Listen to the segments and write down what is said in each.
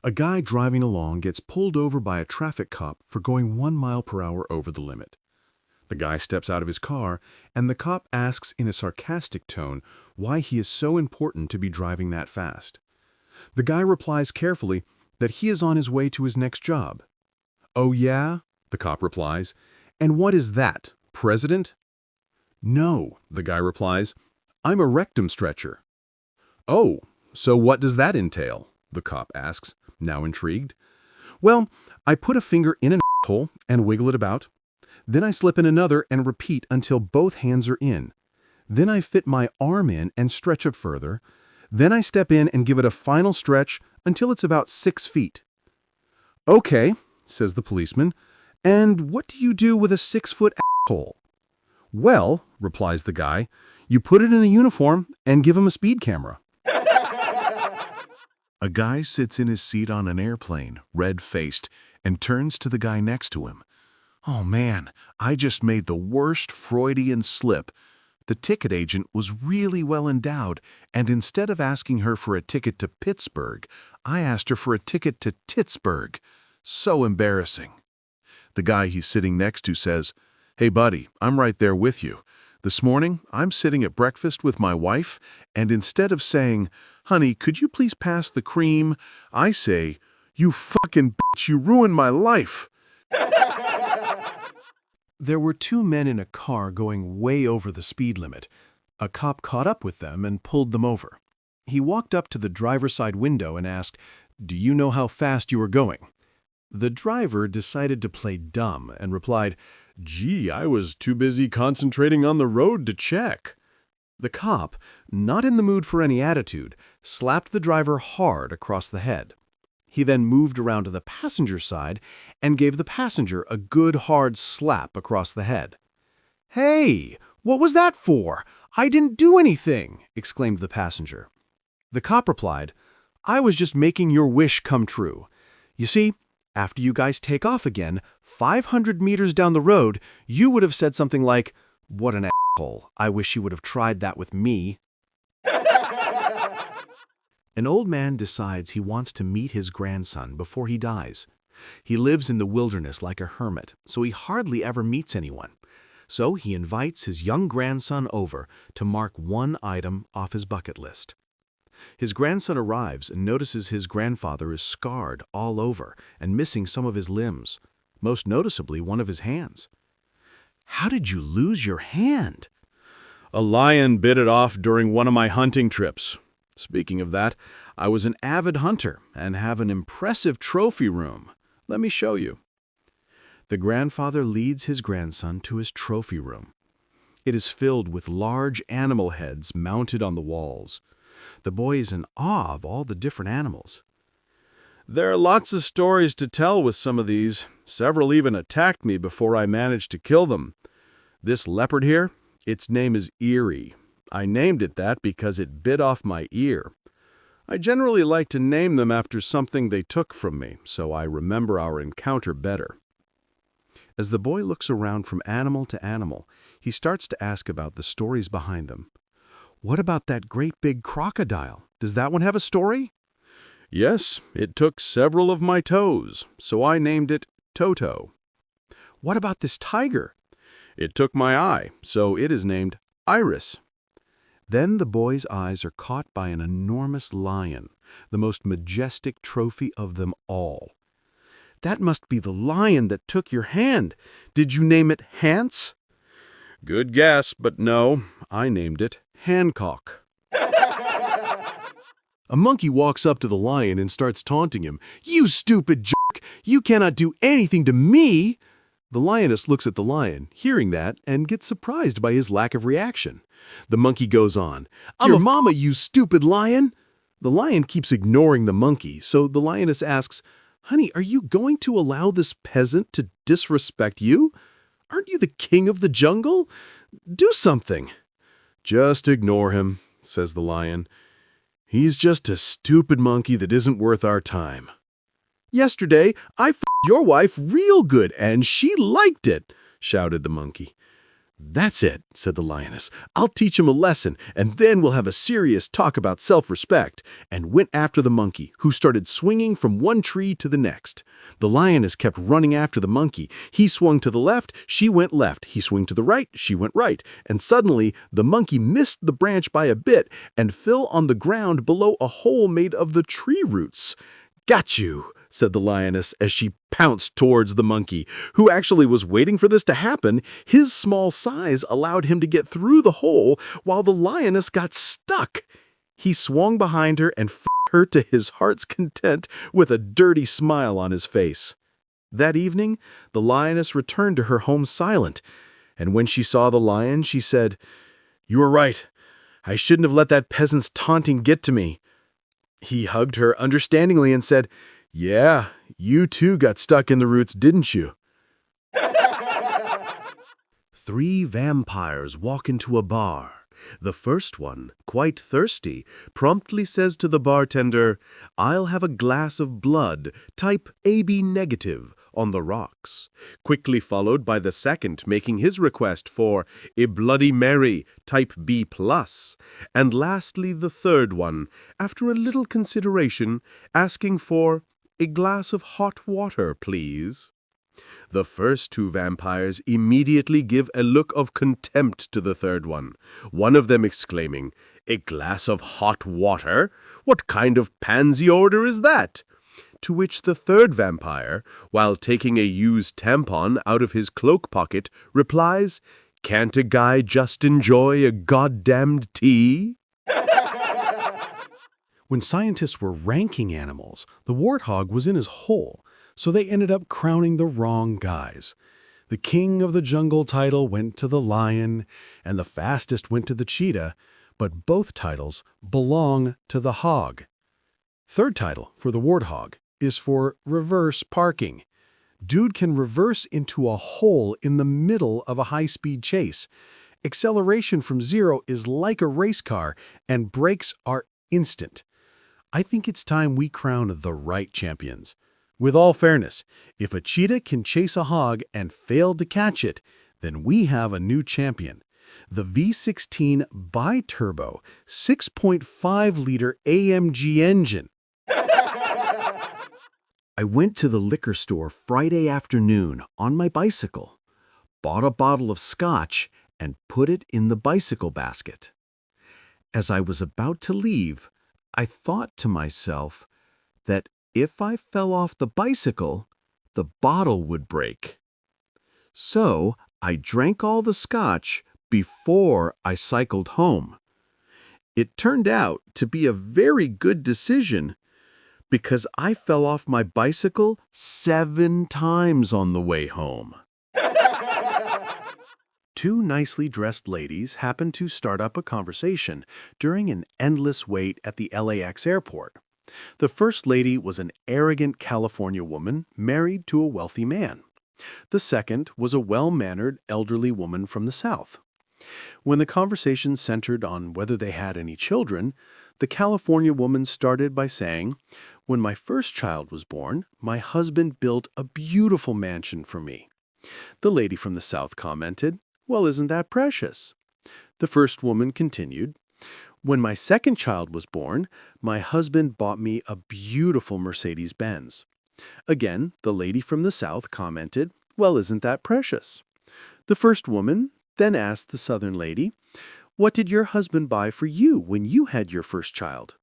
A guy driving along gets pulled over by a traffic cop for going 1 mile per hour over the limit. The guy steps out of his car, and the cop asks in a sarcastic tone why he is so important to be driving that fast. The guy replies carefully that he is on his way to his next job. "Oh yeah?" the cop replies. "And what is that, president?" "No," the guy replies. "I'm a rectum stretcher." "Oh, so what does that entail?" the cop asks, now intrigued. "Well, I put a finger in an asshole and wiggle it about. Then I slip in another and repeat until both hands are in. Then I fit my arm in and stretch it further. Then I step in and give it a final stretch until it's about 6 feet. "Okay," says the policeman, "and what do you do with a 6-foot asshole?" "Well," replies the guy, "you put it in a uniform and give him a speed camera." A guy sits in his seat on an airplane, red-faced, and turns to the guy next to him. "Oh man, I just made the worst Freudian slip. The ticket agent was really well endowed, and instead of asking her for a ticket to Pittsburgh, I asked her for a ticket to Tittsburgh. So embarrassing." The guy he's sitting next to says, "Hey buddy, I'm right there with you. This morning, I'm sitting at breakfast with my wife, and instead of saying, 'Honey, could you please pass the cream?' I say, 'You fucking bitch, you ruined my life.'" There were 2 men in a car going way over the speed limit. A cop caught up with them and pulled them over. He walked up to the driver's side window and asked, "Do you know how fast you were going?" The driver decided to play dumb and replied, "Gee, I was too busy concentrating on the road to check." The cop, not in the mood for any attitude, slapped the driver hard across the head. He then moved around to the passenger side and gave the passenger a good hard slap across the head. "Hey, what was that for? I didn't do anything," exclaimed the passenger. The cop replied, "I was just making your wish come true. You see, after you guys take off again, 500 meters down the road, you would have said something like, 'What an asshole. I wish he would have tried that with me.'" An old man decides he wants to meet his grandson before he dies. He lives in the wilderness like a hermit, so he hardly ever meets anyone. So he invites his young grandson over to mark one item off his bucket list. His grandson arrives and notices his grandfather is scarred all over and missing some of his limbs, most noticeably one of his hands. "How did you lose your hand?" "A lion bit it off during one of my hunting trips. Speaking of that, I was an avid hunter and have an impressive trophy room. Let me show you." The grandfather leads his grandson to his trophy room. It is filled with large animal heads mounted on the walls. The boy is in awe of all the different animals. "There are lots of stories to tell with some of these. Several even attacked me before I managed to kill them. This leopard here, its name is Erie. I named it that because it bit off my ear. I generally like to name them after something they took from me, so I remember our encounter better." As the boy looks around from animal to animal, he starts to ask about the stories behind them. "What about that great big crocodile? Does that one have a story?" "Yes, it took several of my toes, so I named it Toto." "What about this tiger?" "It took my eye, so it is named Iris." Then the boy's eyes are caught by an enormous lion, the most majestic trophy of them all. "That must be the lion that took your hand. Did you name it Hans?" "Good guess, but no, I named it Hancock." A monkey walks up to the lion and starts taunting him. "You stupid jerk! You cannot do anything to me!" The lioness looks at the lion, hearing that, and gets surprised by his lack of reaction. The monkey goes on, "I'm your mama, you stupid lion!" The lion keeps ignoring the monkey, so the lioness asks, "Honey, are you going to allow this peasant to disrespect you? Aren't you the king of the jungle? Do something." "Just ignore him," says the lion. "He's just a stupid monkey that isn't worth our time." "Yesterday, I f***ed your wife real good, and she liked it," shouted the monkey. "That's it," said the lioness. "I'll teach him a lesson, and then we'll have a serious talk about self-respect," and went after the monkey, who started swinging from one tree to the next. The lioness kept running after the monkey. He swung to the left, she went left. He swung to the right, she went right. And suddenly, the monkey missed the branch by a bit and fell on the ground below a hole made of the tree roots. "Got you," said the lioness as she pounced towards the monkey, who actually was waiting for this to happen. His small size allowed him to get through the hole while the lioness got stuck. He swung behind her and f***ed her to his heart's content with a dirty smile on his face. That evening, the lioness returned to her home silent, and when she saw the lion, she said, "You were right. I shouldn't have let that peasant's taunting get to me." He hugged her understandingly and said, "Yeah, you too got stuck in the roots, didn't you?" 3 vampires walk into a bar. The first one, quite thirsty, promptly says to the bartender, "I'll have a glass of blood, type AB negative, on the rocks," quickly followed by the second making his request for a Bloody Mary, type B+, and lastly the third one, after a little consideration, asking for a glass of hot water, please. The first 2 vampires immediately give a look of contempt to the third one of them exclaiming, "A glass of hot water? What kind of pansy order is that?" To which the third vampire, while taking a used tampon out of his cloak pocket, replies, "Can't a guy just enjoy a goddamned tea?" When scientists were ranking animals, the warthog was in his hole, so they ended up crowning the wrong guys. The king of the jungle title went to the lion, and the fastest went to the cheetah, but both titles belong to the hog. Third title for the warthog is for reverse parking. Dude can reverse into a hole in the middle of a high-speed chase. Acceleration from 0 is like a race car, and brakes are instant. I think it's time we crown the right champions. With all fairness, if a cheetah can chase a hog and fail to catch it, then we have a new champion. The V16 bi-turbo 6.5-liter AMG engine. I went to the liquor store Friday afternoon on my bicycle, bought a bottle of scotch, and put it in the bicycle basket. As I was about to leave, I thought to myself that if I fell off the bicycle, the bottle would break. So I drank all the scotch before I cycled home. It turned out to be a very good decision because I fell off my bicycle 7 times on the way home. 2 nicely dressed ladies happened to start up a conversation during an endless wait at the LAX airport. The first lady was an arrogant California woman married to a wealthy man. The second was a well-mannered elderly woman from the South. When the conversation centered on whether they had any children, the California woman started by saying, "When my first child was born, my husband built a beautiful mansion for me." The lady from the South commented, "Well, isn't that precious?" The first woman continued, "When my second child was born, my husband bought me a beautiful Mercedes-Benz." Again, the lady from the South commented, "Well, isn't that precious?" The first woman then asked the Southern lady, "What did your husband buy for you when you had your first child?"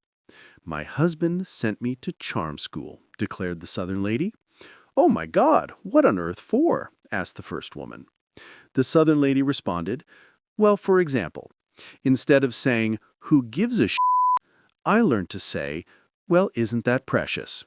"My husband sent me to charm school," declared the Southern lady. "Oh my God, what on earth for?" asked the first woman. The Southern lady responded, "Well, for example, instead of saying, 'Who gives a sh*,' I learned to say, 'Well, isn't that precious?'